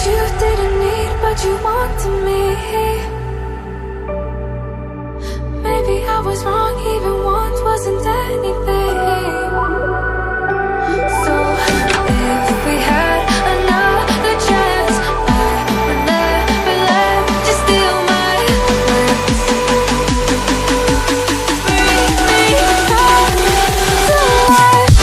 you didn't need, but you wanted me. Maybe I was wrong, even want wasn't anything. So if we had another chance, I would never let you steal my heart. Bring me back to life.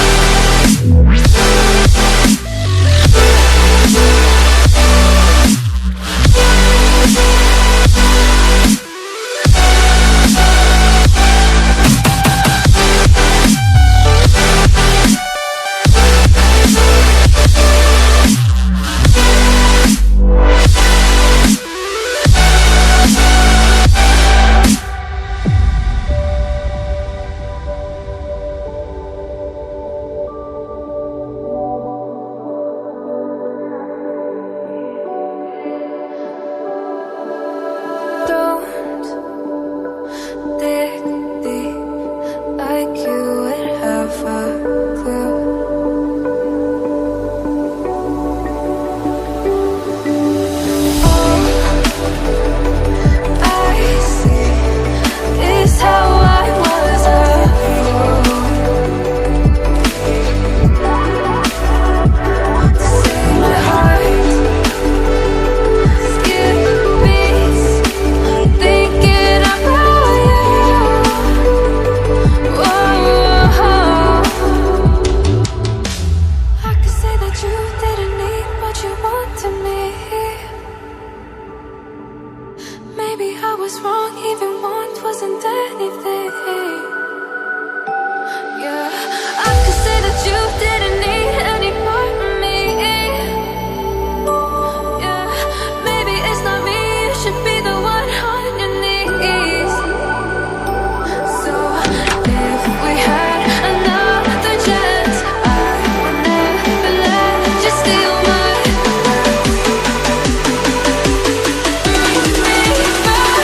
Don't dig deep like you would have a clue. All I see is how I was a fool to see my heart skip beats, thinking about you. Whoa. I could say that you didn't need, but you wanted me. Maybe I was wrong, even want wasn't anything. Yeah, I could say that you didn't need any part of me. Yeah, maybe it's not me, you should be the one on your knees. So if we had another chance, I would never let you steal my heart. Bring me back.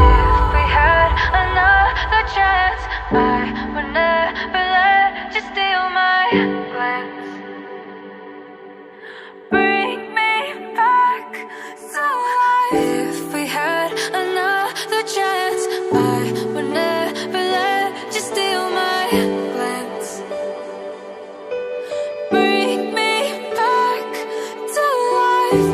If we had another chance, I would never let you steal my glance. Bring me back to life. If we had another chance, I would never let you steal my glance. Bring me back to life.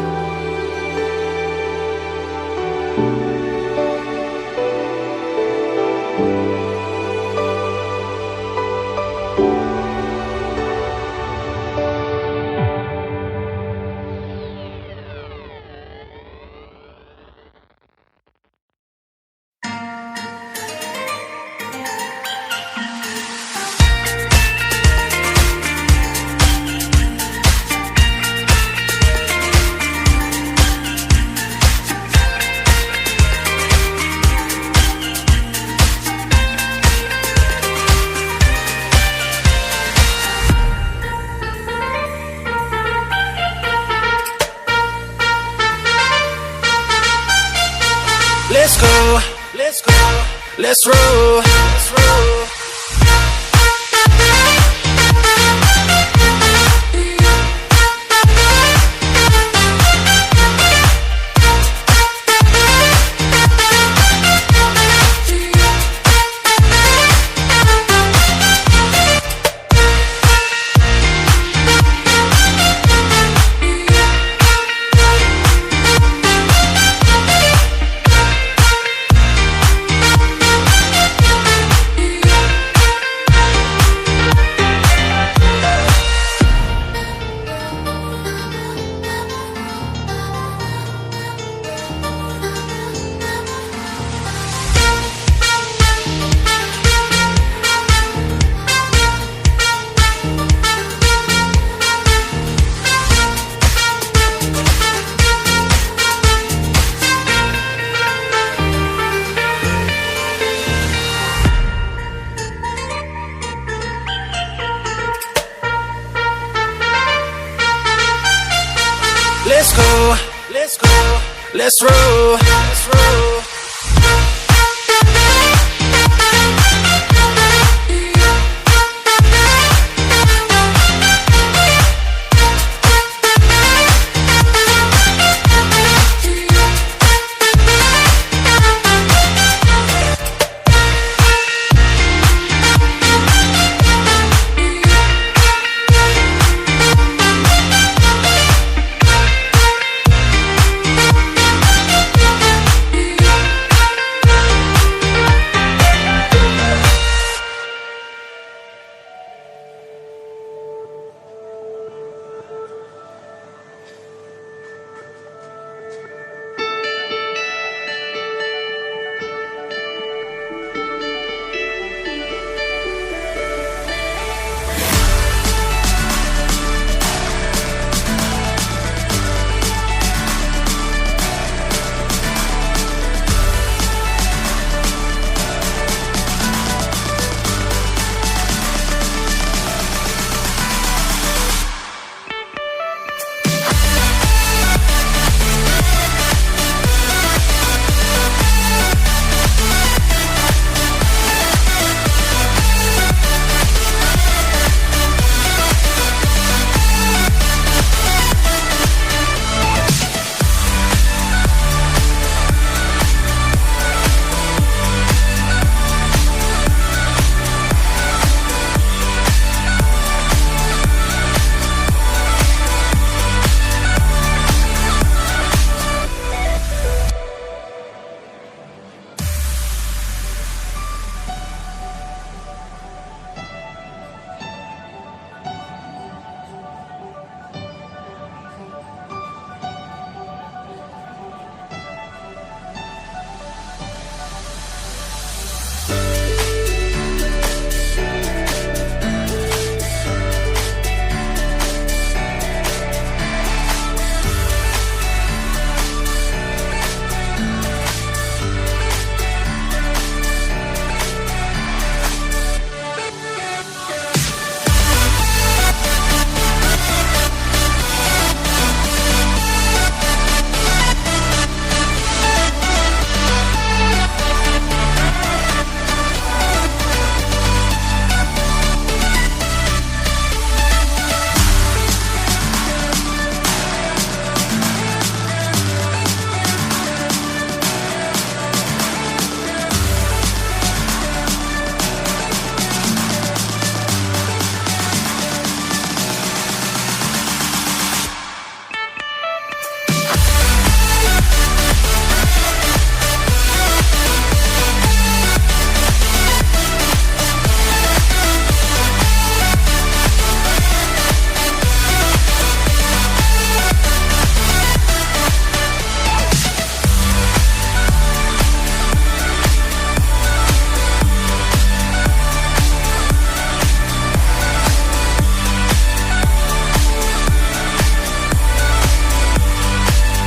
Let's go, let's roll, let's roll. Yeah. let's roll.